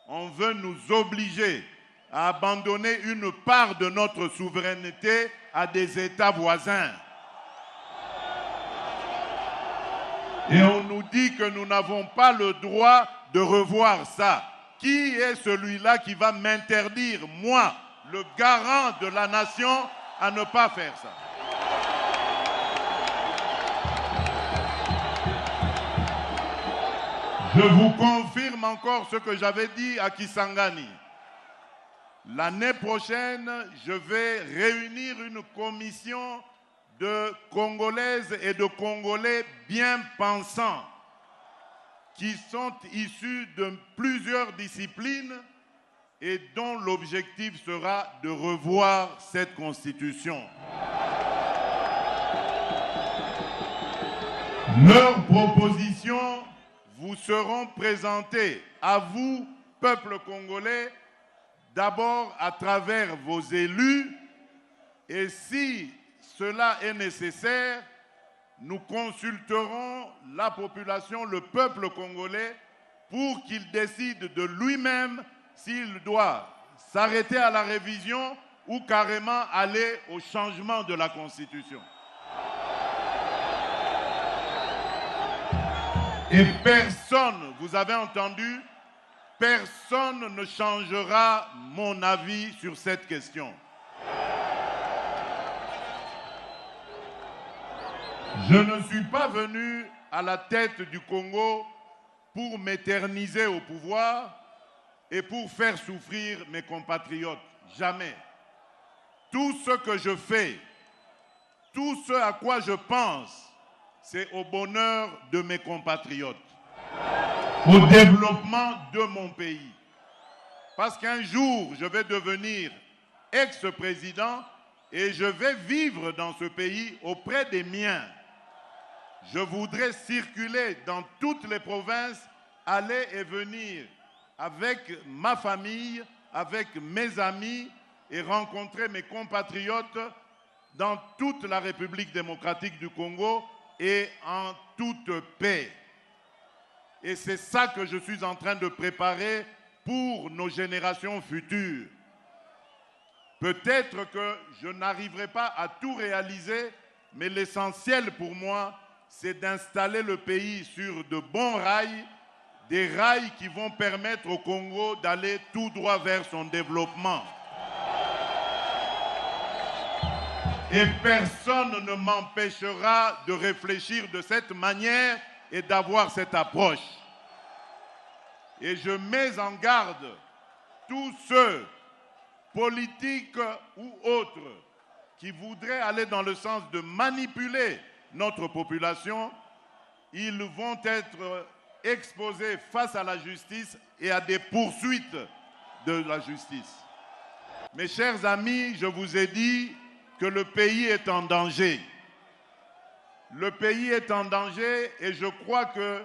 on veut nous obliger à abandonner une part de notre souveraineté à des États voisins. Et on nous dit que nous n'avons pas le droit de revoir ça. Qui est celui-là qui va m'interdire, moi, le garant de la nation, à ne pas faire ça? Je vous confirme encore ce que j'avais dit à Kisangani. L'année prochaine, je vais réunir une commission de Congolaises et de Congolais bien pensants qui sont issus de plusieurs disciplines et dont l'objectif sera de revoir cette constitution. Leurs propositions vous seront présentées à vous, peuple congolais, d'abord à travers vos élus, et si cela est nécessaire, nous consulterons la population, le peuple congolais, pour qu'il décide de lui-même s'il doit s'arrêter à la révision ou carrément aller au changement de la Constitution. Et personne, vous avez entendu, personne ne changera mon avis sur cette question. Je ne suis pas venu à la tête du Congo pour m'éterniser au pouvoir et pour faire souffrir mes compatriotes. Jamais. Tout ce que je fais, tout ce à quoi je pense, c'est au bonheur de mes compatriotes, au développement de mon pays. Parce qu'un jour, je vais devenir ex-président et je vais vivre dans ce pays auprès des miens. Je voudrais circuler dans toutes les provinces, aller et venir avec ma famille, avec mes amis et rencontrer mes compatriotes dans toute la République démocratique du Congo et en toute paix. Et c'est ça que je suis en train de préparer pour nos générations futures. Peut-être que je n'arriverai pas à tout réaliser, mais l'essentiel pour moi, c'est d'installer le pays sur de bons rails, des rails qui vont permettre au Congo d'aller tout droit vers son développement. Et personne ne m'empêchera de réfléchir de cette manière et d'avoir cette approche. Et je mets en garde tous ceux, politiques ou autres, qui voudraient aller dans le sens de manipuler notre population. Ils vont être exposés face à la justice et à des poursuites de la justice. Mes chers amis, je vous ai dit que le pays est en danger. Le pays est en danger et je crois que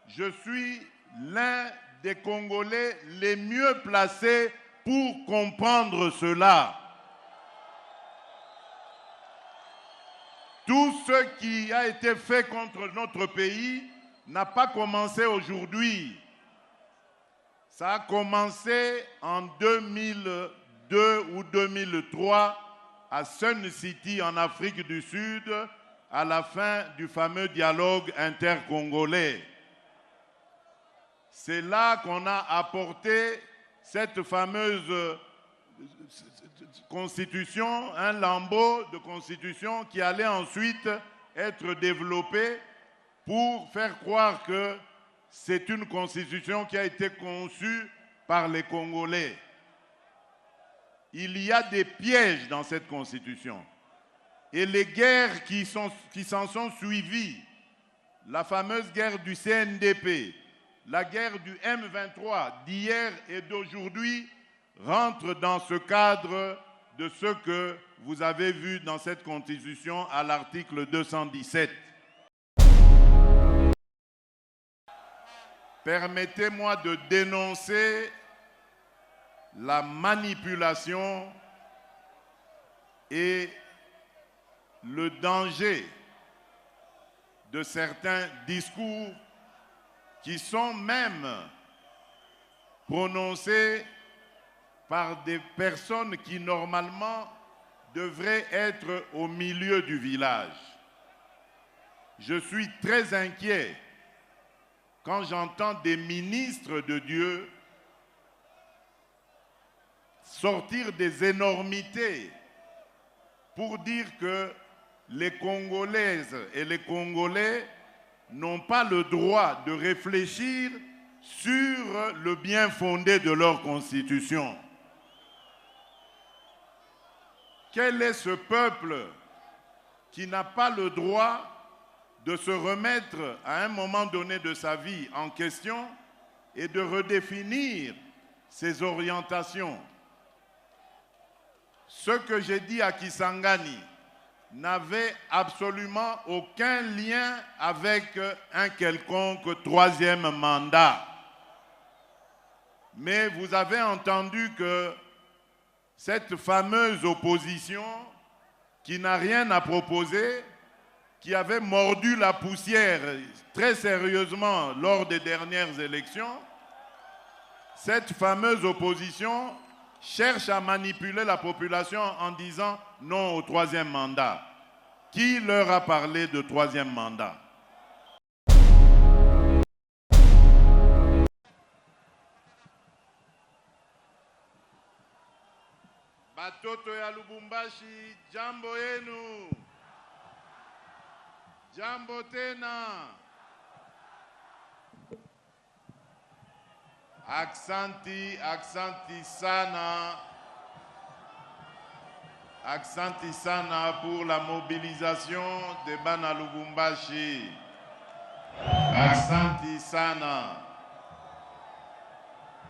je suis l'un des Congolais les mieux placés pour comprendre cela. Tout ce qui a été fait contre notre pays n'a pas commencé aujourd'hui. Ça a commencé en 2002 ou 2003 à Sun City en Afrique du Sud, à la fin du fameux dialogue intercongolais. C'est là qu'on a apporté cette fameuse constitution, un lambeau de constitution qui allait ensuite être développé pour faire croire que c'est une constitution qui a été conçue par les Congolais. Il y a des pièges dans cette constitution. Et les guerres qui s'en sont suivies, la fameuse guerre du CNDP, la guerre du M23 d'hier et d'aujourd'hui, rentrent dans ce cadre de ce que vous avez vu dans cette constitution à l'article 217. Permettez-moi de dénoncer la manipulation et le danger de certains discours qui sont même prononcé par des personnes qui normalement devraient être au milieu du village. Je suis très inquiet quand j'entends des ministres de Dieu sortir des énormités pour dire que les Congolaises et les Congolais n'ont pas le droit de réfléchir sur le bien fondé de leur constitution. Quel est ce peuple qui n'a pas le droit de se remettre à un moment donné de sa vie en question et de redéfinir ses orientations? Ce que j'ai dit à Kisangani n'avait absolument aucun lien avec un quelconque troisième mandat. Mais vous avez entendu que cette fameuse opposition qui n'a rien à proposer, qui avait mordu la poussière très sérieusement lors des dernières élections, cette fameuse opposition cherche à manipuler la population en disant non au troisième mandat. Qui leur a parlé de troisième mandat? Batoto ya Lubumbashi, jambo yenu. Jambo tena. Aksanti sana. Aksanti sana pour la mobilisation de Bana Lubumbashi. Aksanti sana.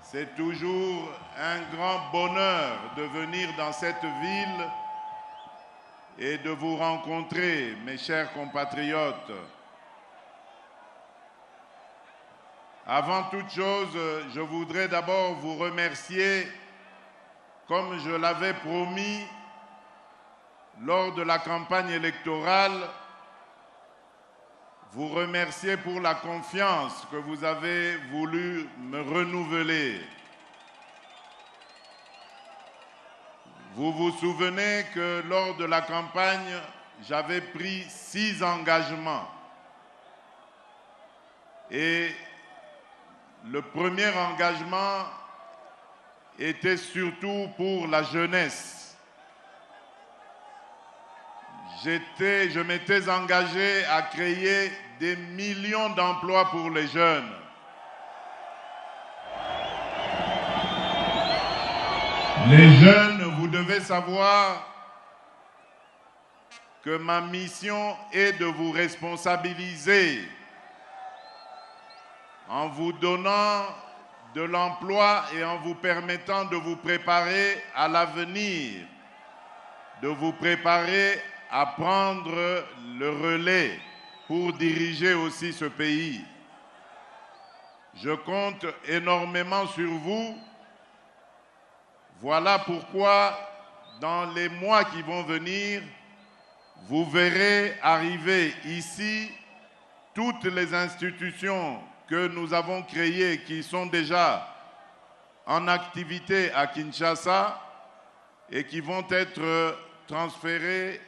C'est toujours un grand bonheur de venir dans cette ville et de vous rencontrer, mes chers compatriotes. Avant toute chose, je voudrais d'abord vous remercier, comme je l'avais promis lors de la campagne électorale, vous remercier pour la confiance que vous avez voulu me renouveler. Vous vous souvenez que lors de la campagne, j'avais pris 6 engagements. Et le premier engagement était surtout pour la jeunesse. Je m'étais engagé à créer des millions d'emplois pour les jeunes. Les jeunes, vous devez savoir que ma mission est de vous responsabiliser en vous donnant de l'emploi et en vous permettant de vous préparer à l'avenir, de vous préparer à prendre le relais pour diriger aussi ce pays. Je compte énormément sur vous. Voilà pourquoi, dans les mois qui vont venir, vous verrez arriver ici toutes les institutions que nous avons créées, qui sont déjà en activité à Kinshasa et qui vont être transférées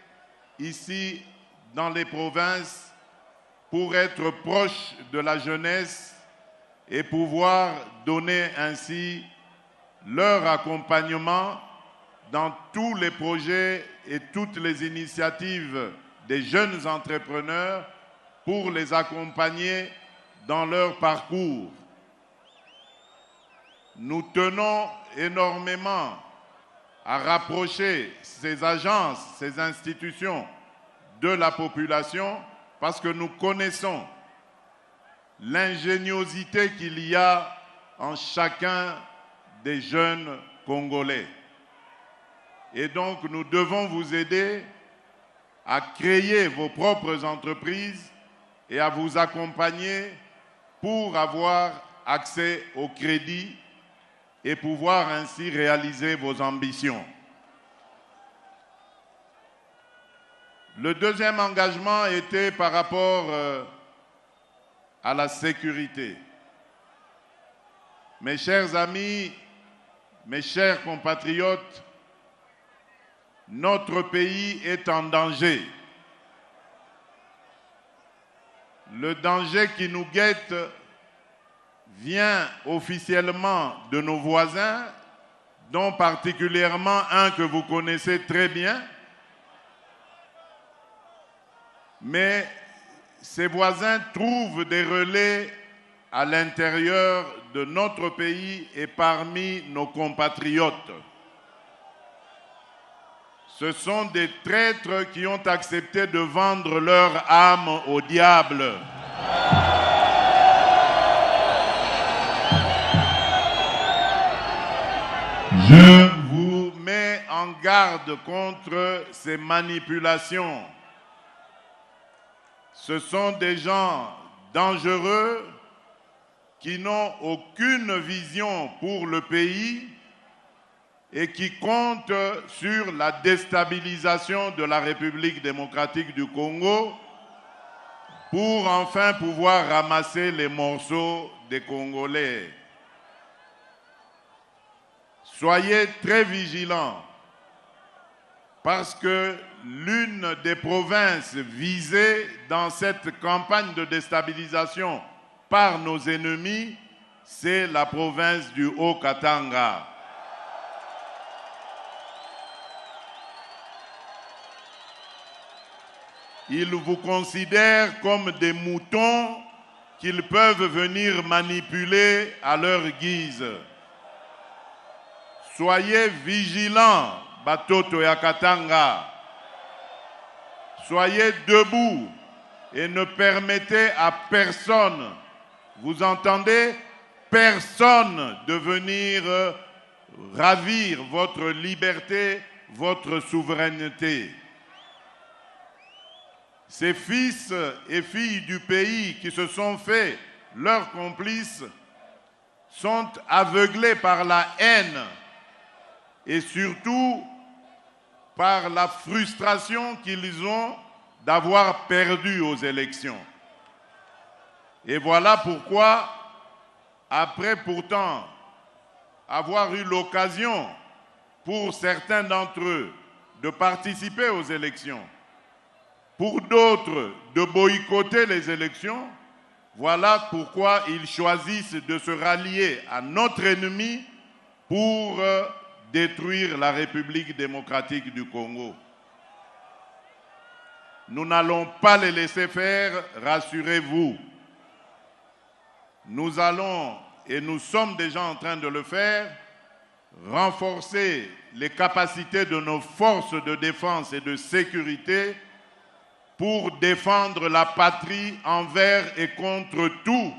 ici dans les provinces pour être proches de la jeunesse et pouvoir donner ainsi leur accompagnement dans tous les projets et toutes les initiatives des jeunes entrepreneurs pour les accompagner dans leur parcours. Nous tenons énormément à rapprocher ces agences, ces institutions de la population parce que nous connaissons l'ingéniosité qu'il y a en chacun des jeunes Congolais. Et donc nous devons vous aider à créer vos propres entreprises et à vous accompagner pour avoir accès au crédit et pouvoir ainsi réaliser vos ambitions. Le deuxième engagement était par rapport à la sécurité. Mes chers amis, mes chers compatriotes, notre pays est en danger. Le danger qui nous guette vient officiellement de nos voisins, dont particulièrement un que vous connaissez très bien. Mais ces voisins trouvent des relais à l'intérieur de notre pays et parmi nos compatriotes. Ce sont des traîtres qui ont accepté de vendre leur âme au diable. Je vous mets en garde contre ces manipulations. Ce sont des gens dangereux qui n'ont aucune vision pour le pays et qui comptent sur la déstabilisation de la République démocratique du Congo pour enfin pouvoir ramasser les morceaux des Congolais. Soyez très vigilants parce que l'une des provinces visées dans cette campagne de déstabilisation par nos ennemis, c'est la province du Haut-Katanga. Ils vous considèrent comme des moutons qu'ils peuvent venir manipuler à leur guise. Soyez vigilants, Batoto ya Katanga. Soyez debout et ne permettez à personne, vous entendez, personne de venir ravir votre liberté, votre souveraineté. Ces fils et filles du pays qui se sont faits leurs complices sont aveuglés par la haine et surtout par la frustration qu'ils ont d'avoir perdu aux élections. Et voilà pourquoi, après pourtant avoir eu l'occasion pour certains d'entre eux de participer aux élections, pour d'autres de boycotter les élections, voilà pourquoi ils choisissent de se rallier à notre ennemi pour détruire la République démocratique du Congo. Nous n'allons pas les laisser faire, rassurez-vous. Nous allons, et nous sommes déjà en train de le faire, renforcer les capacités de nos forces de défense et de sécurité pour défendre la patrie envers et contre tout.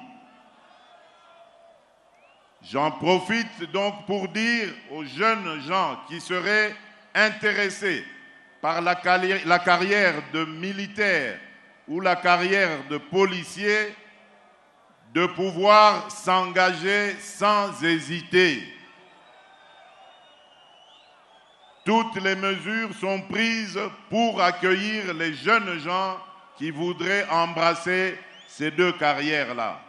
J'en profite donc pour dire aux jeunes gens qui seraient intéressés par la carrière de militaire ou la carrière de policier de pouvoir s'engager sans hésiter. Toutes les mesures sont prises pour accueillir les jeunes gens qui voudraient embrasser ces deux carrières-là.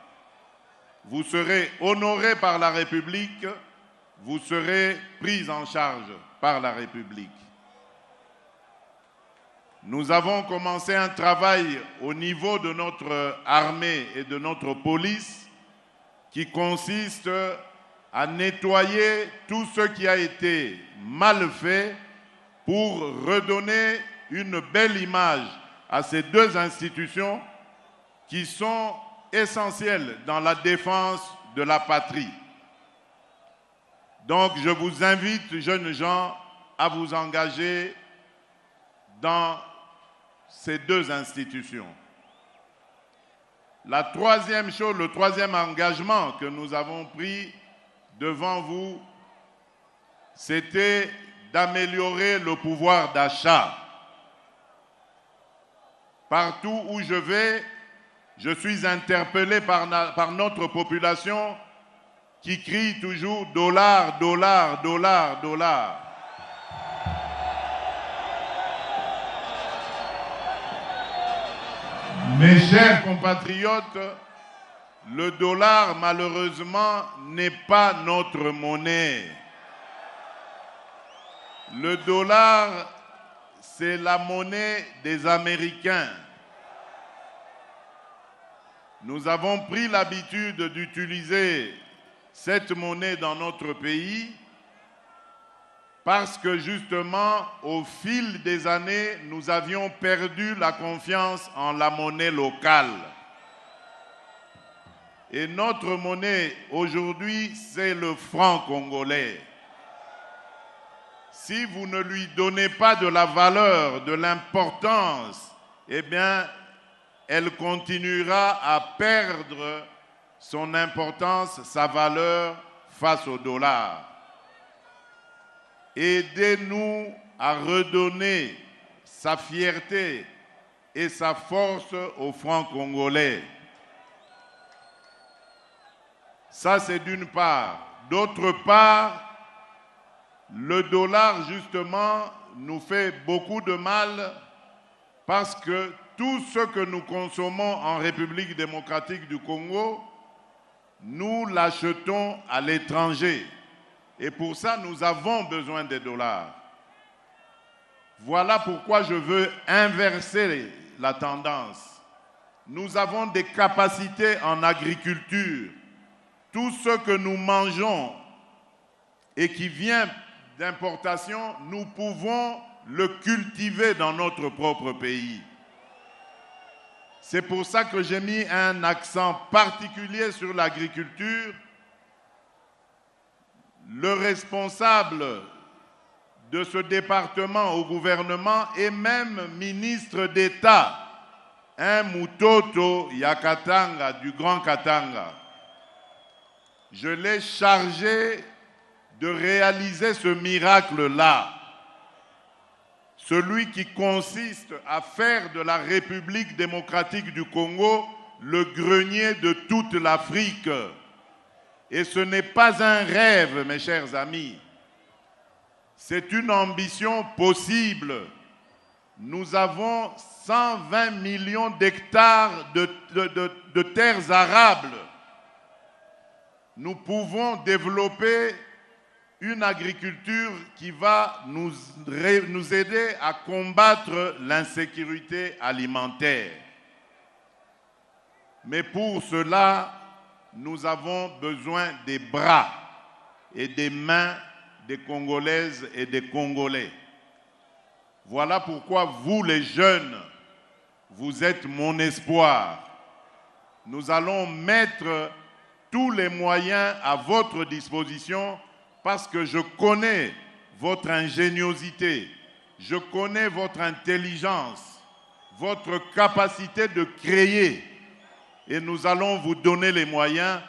Vous serez honorés par la République, vous serez pris en charge par la République. Nous avons commencé un travail au niveau de notre armée et de notre police qui consiste à nettoyer tout ce qui a été mal fait pour redonner une belle image à ces deux institutions qui sont essentielles dans la défense de la patrie. Donc je vous invite, jeunes gens, à vous engager dans ces deux institutions. La troisième chose, le troisième engagement que nous avons pris devant vous, c'était d'améliorer le pouvoir d'achat. Partout où je vais, je suis interpellé par notre population qui crie toujours « dollar, dollar, dollar, dollar ». Mes chers compatriotes, Le dollar, malheureusement, n'est pas notre monnaie. Le dollar, c'est la monnaie des Américains. Nous avons pris l'habitude d'utiliser cette monnaie dans notre pays parce que justement, au fil des années, nous avions perdu la confiance en la monnaie locale. Et notre monnaie aujourd'hui, c'est le franc congolais. Si vous ne lui donnez pas de la valeur, de l'importance, eh bien, elle continuera à perdre son importance, sa valeur face au dollar. Aidez-nous à redonner sa fierté et sa force au franc congolais. Ça, c'est d'une part. D'autre part, le dollar, justement, nous fait beaucoup de mal parce que tout ce que nous consommons en République démocratique du Congo, nous l'achetons à l'étranger. Et pour ça, nous avons besoin des dollars. Voilà pourquoi je veux inverser la tendance. Nous avons des capacités en agriculture. Tout ce que nous mangeons et qui vient d'importation, nous pouvons le cultiver dans notre propre pays. C'est pour ça que j'ai mis un accent particulier sur l'agriculture. Le responsable de ce département au gouvernement est même ministre d'État, un Mutoto Yakatanga du Grand Katanga. Je l'ai chargé de réaliser ce miracle-là, celui qui consiste à faire de la République démocratique du Congo le grenier de toute l'Afrique. Et ce n'est pas un rêve, mes chers amis. C'est une ambition possible. Nous avons 120 millions d'hectares de terres arables. Nous pouvons développer une agriculture qui va nous aider à combattre l'insécurité alimentaire. Mais pour cela, nous avons besoin des bras et des mains des Congolaises et des Congolais. Voilà pourquoi vous, les jeunes, vous êtes mon espoir. Nous allons mettre tous les moyens à votre disposition parce que je connais votre ingéniosité, je connais votre intelligence, votre capacité de créer. Et nous allons vous donner les moyens,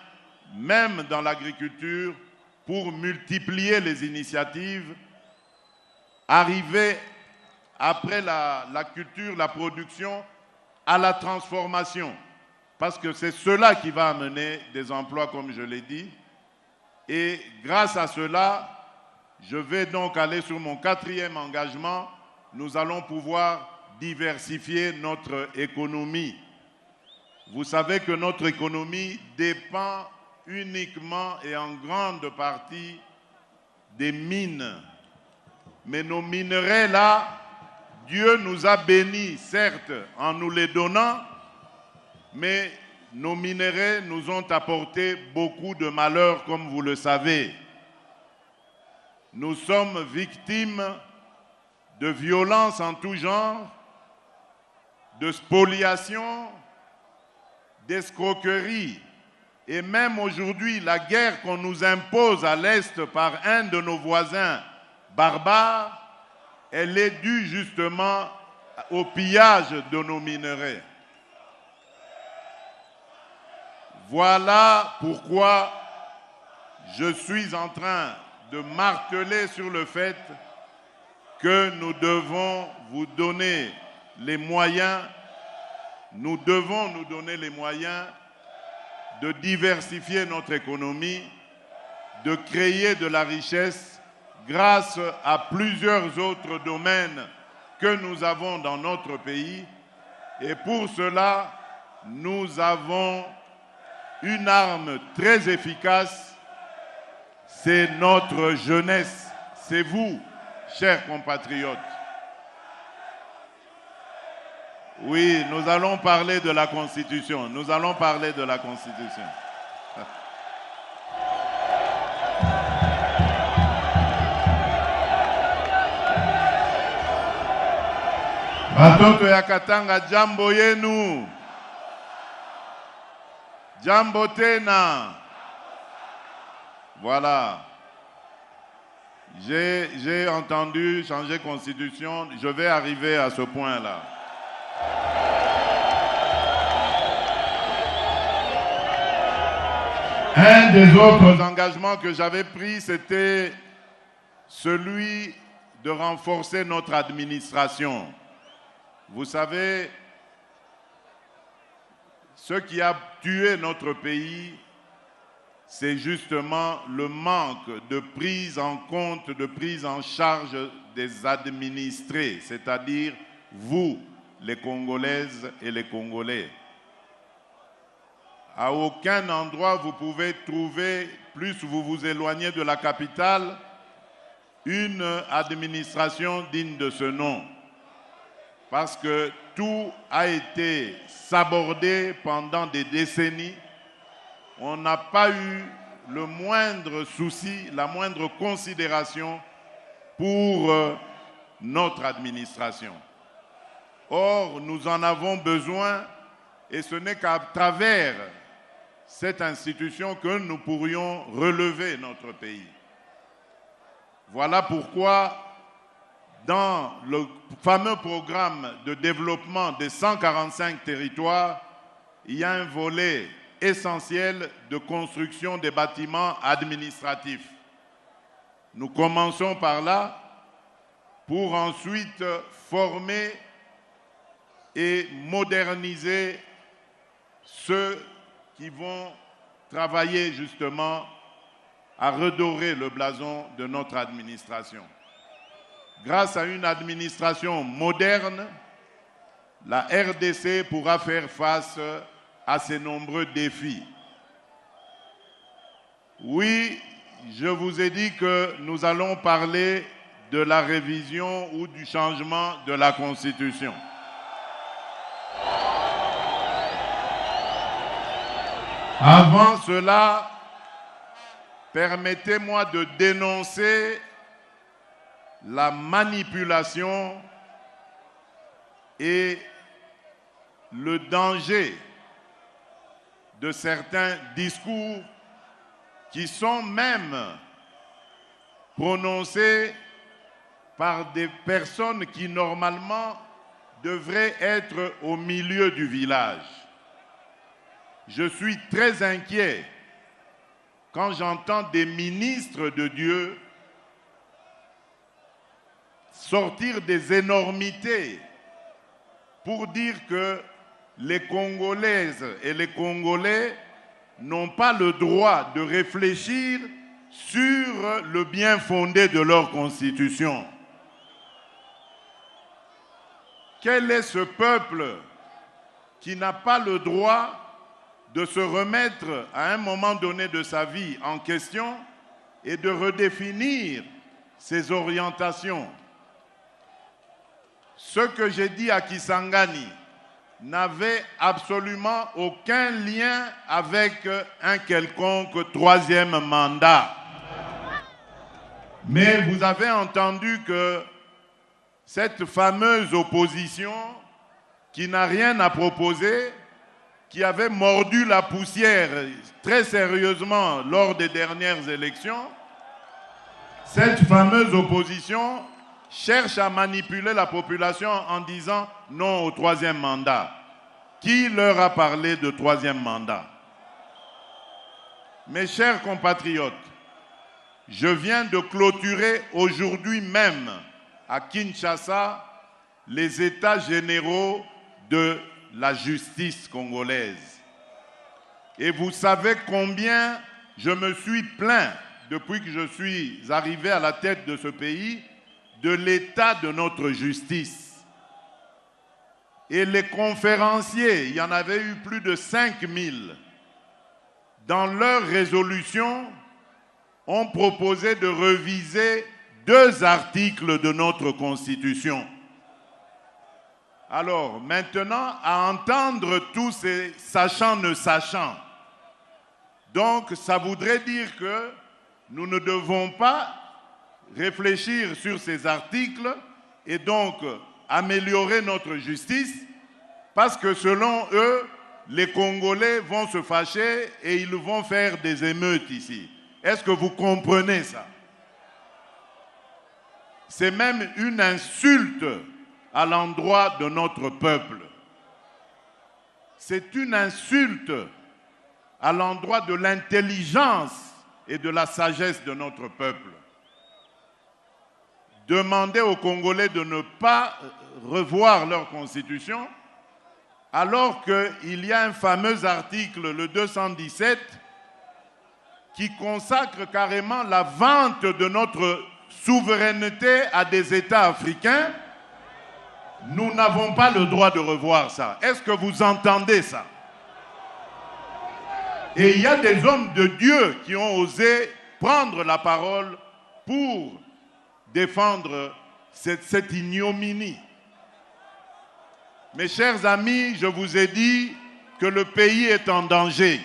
même dans l'agriculture, pour multiplier les initiatives, arriver après la culture, la production, à la transformation. Parce que c'est cela qui va amener des emplois, comme je l'ai dit. Et grâce à cela, je vais donc aller sur mon 4e engagement. Nous allons pouvoir diversifier notre économie. Vous savez que notre économie dépend uniquement et en grande partie des mines. Mais nos minerais là, Dieu nous a bénis, certes, en nous les donnant, mais nos minerais nous ont apporté beaucoup de malheurs, comme vous le savez. Nous sommes victimes de violences en tout genre, de spoliation, d'escroquerie. Et même aujourd'hui, la guerre qu'on nous impose à l'Est par un de nos voisins barbares, elle est due justement au pillage de nos minerais. Voilà pourquoi je suis en train de marteler sur le fait que nous devons vous donner les moyens, nous devons nous donner les moyens de diversifier notre économie, de créer de la richesse grâce à plusieurs autres domaines que nous avons dans notre pays. Et pour cela, nous avons une arme très efficace, c'est notre jeunesse, c'est vous, chers compatriotes. Oui, nous allons parler de la Constitution. Nous allons parler de la Constitution. Batoto ya Katanga, jambo yenu. Jambo tena. Voilà. J'ai entendu changer constitution. Je vais arriver à ce point-là. Un des autres engagements que j'avais pris, c'était celui de renforcer notre administration. Vous savez, ce qui a tué notre pays, c'est justement le manque de prise en compte, de prise en charge des administrés, c'est-à-dire vous, les Congolaises et les Congolais. À aucun endroit vous pouvez trouver, plus vous vous éloignez de la capitale, une administration digne de ce nom. Parce que tout a été sabordé pendant des décennies. On n'a pas eu le moindre souci, la moindre considération pour notre administration. Or, nous en avons besoin et ce n'est qu'à travers cette institution que nous pourrions relever notre pays. Voilà pourquoi, dans le fameux programme de développement des 145 territoires, il y a un volet essentiel de construction des bâtiments administratifs. Nous commençons par là pour ensuite former et moderniser ceux qui vont travailler justement à redorer le blason de notre administration. Grâce à une administration moderne, la RDC pourra faire face à ces nombreux défis. Oui, je vous ai dit que nous allons parler de la révision ou du changement de la Constitution. Avant cela, permettez-moi de dénoncer la manipulation et le danger de certains discours qui sont même prononcés par des personnes qui normalement devraient être au milieu du village. Je suis très inquiet quand j'entends des ministres de Dieu sortir des énormités pour dire que les Congolaises et les Congolais n'ont pas le droit de réfléchir sur le bien fondé de leur constitution. Quel est ce peuple qui n'a pas le droit de se remettre à un moment donné de sa vie en question et de redéfinir ses orientations? Ce que j'ai dit à Kisangani n'avait absolument aucun lien avec un quelconque troisième mandat. Mais vous avez entendu que cette fameuse opposition qui n'a rien à proposer, qui avait mordu la poussière très sérieusement lors des dernières élections, cette fameuse opposition cherche à manipuler la population en disant non au troisième mandat. Qui leur a parlé de troisième mandat? Mes chers compatriotes, je viens de clôturer aujourd'hui même à Kinshasa les états généraux de la justice congolaise. Et vous savez combien je me suis plaint depuis que je suis arrivé à la tête de ce pays de l'état de notre justice. Et les conférenciers, il y en avait eu plus de 5000, dans leur résolution, ont proposé de réviser 2 articles de notre Constitution. Alors, maintenant, à entendre tous ces sachants ne sachant, donc ça voudrait dire que nous ne devons pas réfléchir sur ces articles et donc améliorer notre justice, parce que selon eux, les Congolais vont se fâcher et ils vont faire des émeutes ici. Est-ce que vous comprenez ça? C'est même une insulte à l'endroit de notre peuple. C'est une insulte à l'endroit de l'intelligence et de la sagesse de notre peuple. Demander aux Congolais de ne pas revoir leur constitution, alors qu'il y a un fameux article, le 217, qui consacre carrément la vente de notre souveraineté à des États africains. Nous n'avons pas le droit de revoir ça. Est-ce que vous entendez ça? Et il y a des hommes de Dieu qui ont osé prendre la parole pour défendre cette ignominie. Mes chers amis, je vous ai dit que le pays est en danger.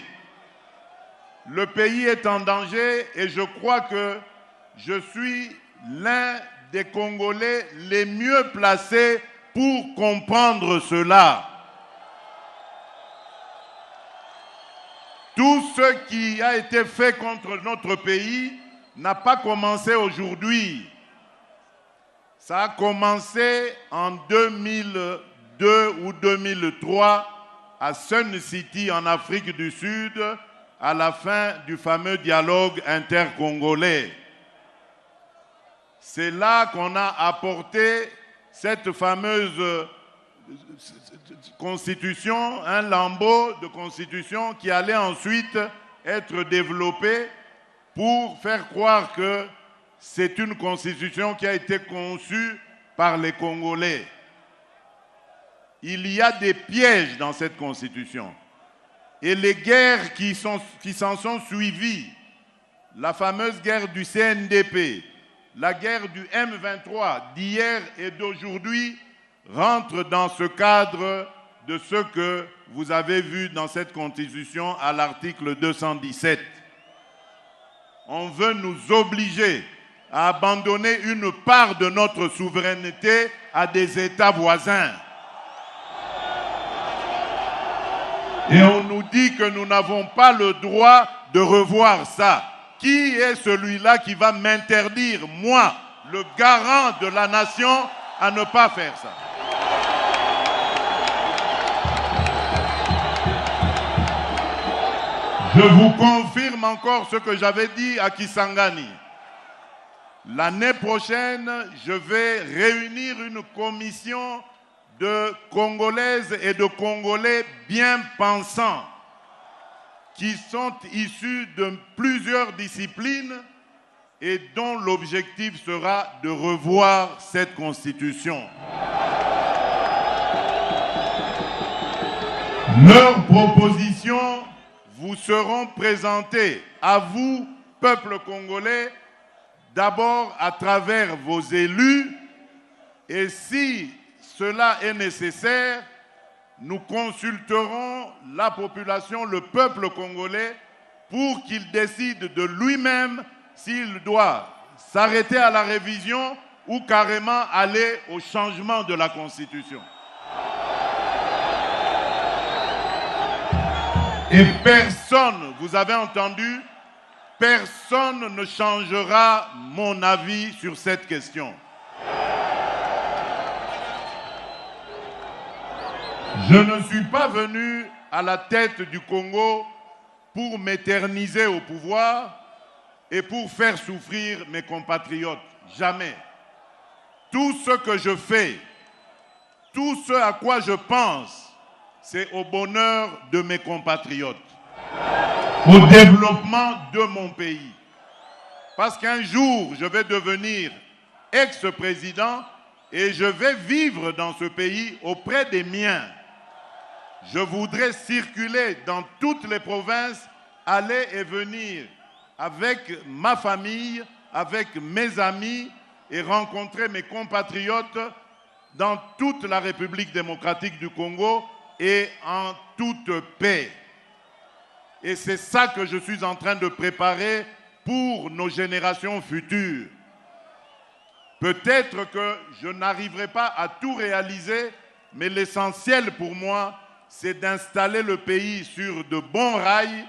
Le pays est en danger et je crois que je suis l'un des Congolais les mieux placés pour comprendre cela. Tout ce qui a été fait contre notre pays n'a pas commencé aujourd'hui. Ça a commencé en 2002 ou 2003 à Sun City en Afrique du Sud, à la fin du fameux dialogue intercongolais. C'est là qu'on a apporté cette fameuse constitution, un lambeau de constitution qui allait ensuite être développé pour faire croire que c'est une constitution qui a été conçue par les Congolais. Il y a des pièges dans cette constitution. Et les guerres qui s'en sont suivies, la fameuse guerre du CNDP, la guerre du M23 d'hier et d'aujourd'hui, rentrent dans ce cadre de ce que vous avez vu dans cette constitution à l'article 217. On veut nous obliger à abandonner une part de notre souveraineté à des États voisins. Et on nous dit que nous n'avons pas le droit de revoir ça. Qui est celui-là qui va m'interdire, moi, le garant de la nation, à ne pas faire ça? Je vous confirme encore ce que j'avais dit à Kisangani. L'année prochaine, je vais réunir une commission de Congolaises et de Congolais bien pensants qui sont issus de plusieurs disciplines et dont l'objectif sera de revoir cette constitution. Leurs propositions vous seront présentées à vous, peuple congolais, d'abord à travers vos élus, et si cela est nécessaire, nous consulterons la population, le peuple congolais, pour qu'il décide de lui-même s'il doit s'arrêter à la révision ou carrément aller au changement de la Constitution. Et personne, vous avez entendu, personne ne changera mon avis sur cette question. Je ne suis pas venu à la tête du Congo pour m'éterniser au pouvoir et pour faire souffrir mes compatriotes. Jamais. Tout ce que je fais, tout ce à quoi je pense, c'est au bonheur de mes compatriotes, au développement de mon pays. Parce qu'un jour, je vais devenir ex-président et je vais vivre dans ce pays auprès des miens. Je voudrais circuler dans toutes les provinces aller et venir avec ma famille, avec mes amis et rencontrer mes compatriotes dans toute la République démocratique du Congo et en toute paix. Et c'est ça que je suis en train de préparer pour nos générations futures. Peut-être que je n'arriverai pas à tout réaliser, mais l'essentiel pour moi, c'est d'installer le pays sur de bons rails,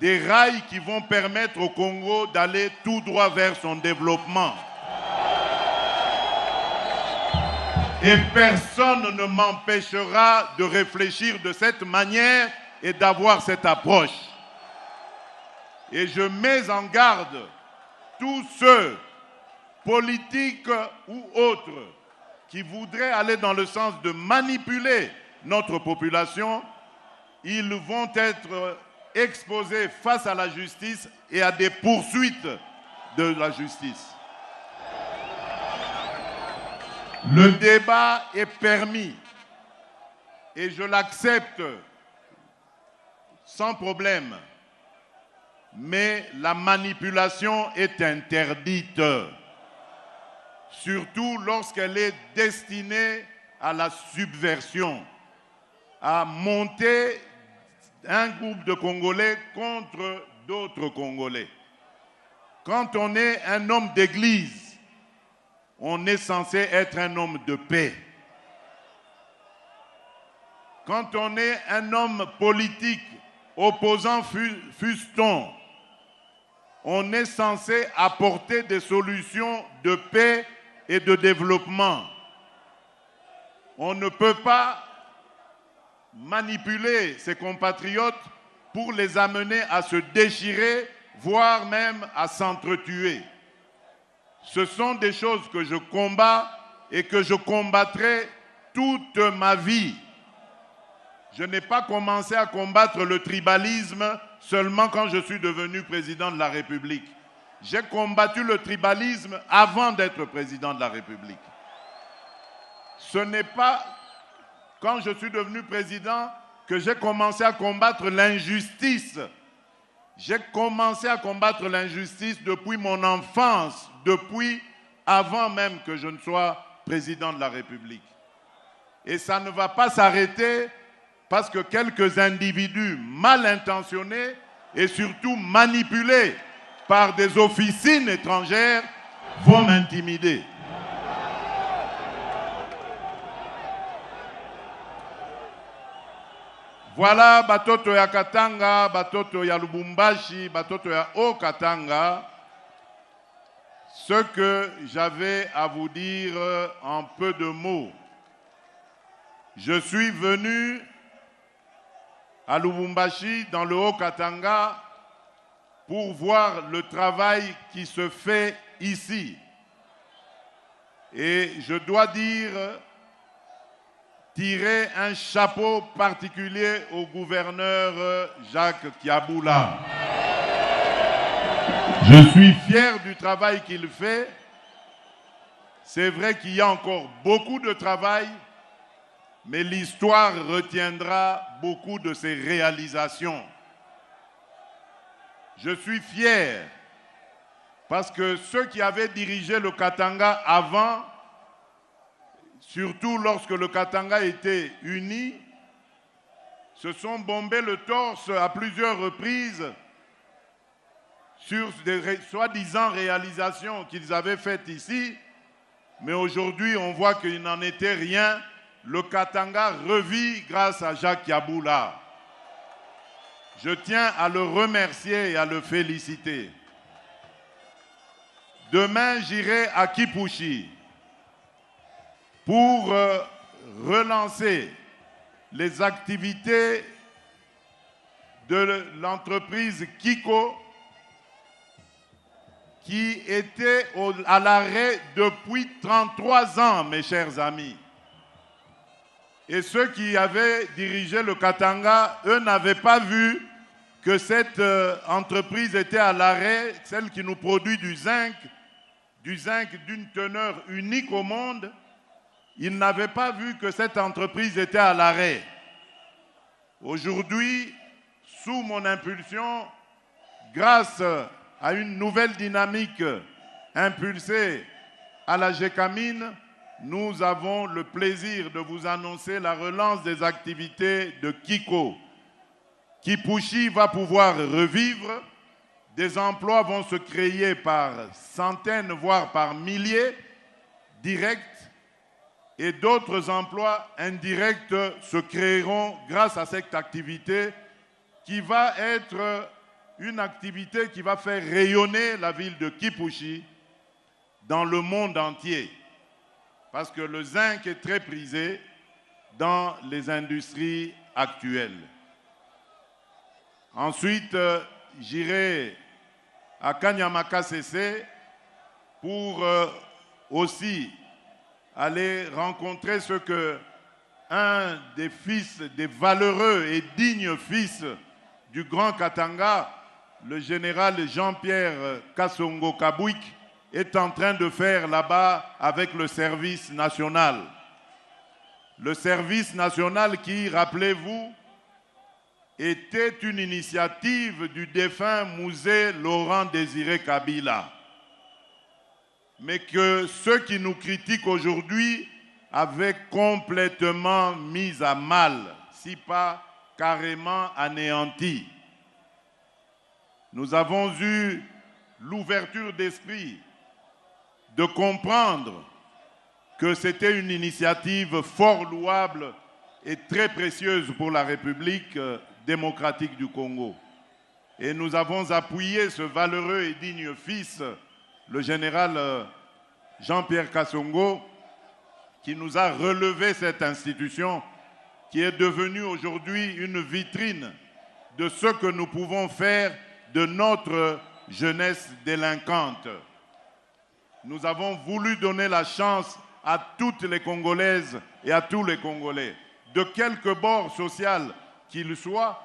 des rails qui vont permettre au Congo d'aller tout droit vers son développement. Et personne ne m'empêchera de réfléchir de cette manière et d'avoir cette approche. Et je mets en garde tous ceux, politiques ou autres, qui voudraient aller dans le sens de manipuler notre population. Ils vont être exposés face à la justice et à des poursuites de la justice. Le débat est permis et je l'accepte sans problème, mais la manipulation est interdite, surtout lorsqu'elle est destinée à la subversion, à monter un groupe de Congolais contre d'autres Congolais. Quand on est un homme d'église, on est censé être un homme de paix. Quand on est un homme politique, opposant fût-on, on est censé apporter des solutions de paix et de développement. On ne peut pas manipuler ses compatriotes pour les amener à se déchirer, voire même à s'entretuer. Ce sont des choses que je combats et que je combattrai toute ma vie. Je n'ai pas commencé à combattre le tribalisme seulement quand je suis devenu président de la République. J'ai combattu le tribalisme avant d'être président de la République. Ce n'est pas quand je suis devenu président que j'ai commencé à combattre l'injustice. J'ai commencé à combattre l'injustice depuis mon enfance, depuis avant même que je ne sois président de la République. Et ça ne va pas s'arrêter parce que quelques individus mal intentionnés et surtout manipulés par des officines étrangères vont m'intimider. Voilà batoto ya Katanga, batoto ya Lubumbashi, batoto ya Haut-Katanga, ce que j'avais à vous dire en peu de mots. Je suis venu à Lubumbashi, dans le Haut-Katanga, pour voir le travail qui se fait ici. Et je dois dire, tirer un chapeau particulier au gouverneur Jacques Kiaboula. Je suis fier du travail qu'il fait. C'est vrai qu'il y a encore beaucoup de travail, mais l'histoire retiendra beaucoup de ses réalisations. Je suis fier parce que ceux qui avaient dirigé le Katanga avant, surtout lorsque le Katanga était uni, se sont bombés le torse à plusieurs reprises sur des soi-disant réalisations qu'ils avaient faites ici, mais aujourd'hui on voit qu'il n'en était rien. Le Katanga revit grâce à Jacques Kiaboula. Je tiens à le remercier et à le féliciter. Demain, j'irai à Kipushi pour relancer les activités de l'entreprise Kiko qui était à l'arrêt depuis 33 ans, mes chers amis. Et ceux qui avaient dirigé le Katanga, eux n'avaient pas vu que cette entreprise était à l'arrêt, celle qui nous produit du zinc d'une teneur unique au monde. Ils n'avaient pas vu que cette entreprise était à l'arrêt. Aujourd'hui, sous mon impulsion, grâce à une nouvelle dynamique impulsée à la GECAMIN, nous avons le plaisir de vous annoncer la relance des activités de Kiko. Kipushi va pouvoir revivre, des emplois vont se créer par centaines, voire par milliers, directs, et d'autres emplois indirects se créeront grâce à cette activité qui va être une activité qui va faire rayonner la ville de Kipushi dans le monde entier. Parce que le zinc est très prisé dans les industries actuelles. Ensuite, j'irai à Kanyamaka CC pour aussi aller rencontrer ce que un des fils, des valeureux et dignes fils du Grand Katanga, le général Jean-Pierre Kasongo Kabouik, est en train de faire là-bas avec le service national. Le service national qui, rappelez-vous, était une initiative du défunt Mouzé Laurent Désiré Kabila. Mais que ceux qui nous critiquent aujourd'hui avaient complètement mis à mal, si pas carrément anéanti. Nous avons eu l'ouverture d'esprit de comprendre que c'était une initiative fort louable et très précieuse pour la République démocratique du Congo. Et nous avons appuyé ce valeureux et digne fils, le général Jean-Pierre Kasongo, qui nous a relevé cette institution qui est devenue aujourd'hui une vitrine de ce que nous pouvons faire de notre jeunesse délinquante. Nous avons voulu donner la chance à toutes les Congolaises et à tous les Congolais, de quelque bord social qu'ils soient,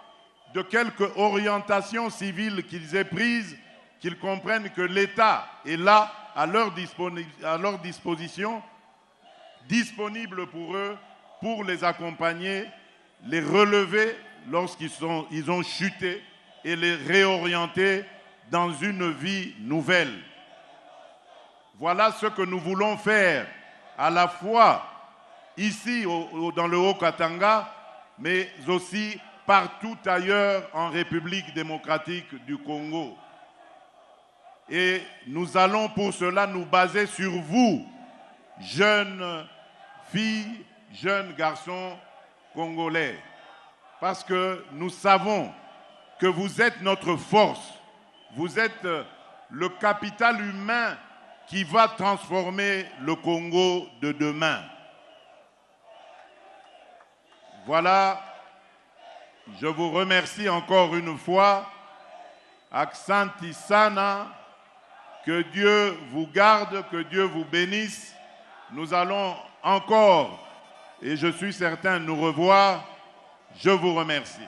de quelque orientation civile qu'ils aient prise, qu'ils comprennent que l'État est là, à leur disposition, disponible pour eux, pour les accompagner, les relever lorsqu'ils ont chuté et les réorienter dans une vie nouvelle. Voilà ce que nous voulons faire, à la fois ici dans le Haut-Katanga, mais aussi partout ailleurs en République démocratique du Congo. Et nous allons pour cela nous baser sur vous, jeunes filles, jeunes garçons congolais, parce que nous savons que vous êtes notre force, vous êtes le capital humain qui va transformer le Congo de demain. Voilà, je vous remercie encore une fois. Aksanti Sana, que Dieu vous garde, que Dieu vous bénisse. Nous allons encore, et je suis certain, nous revoir. Je vous remercie.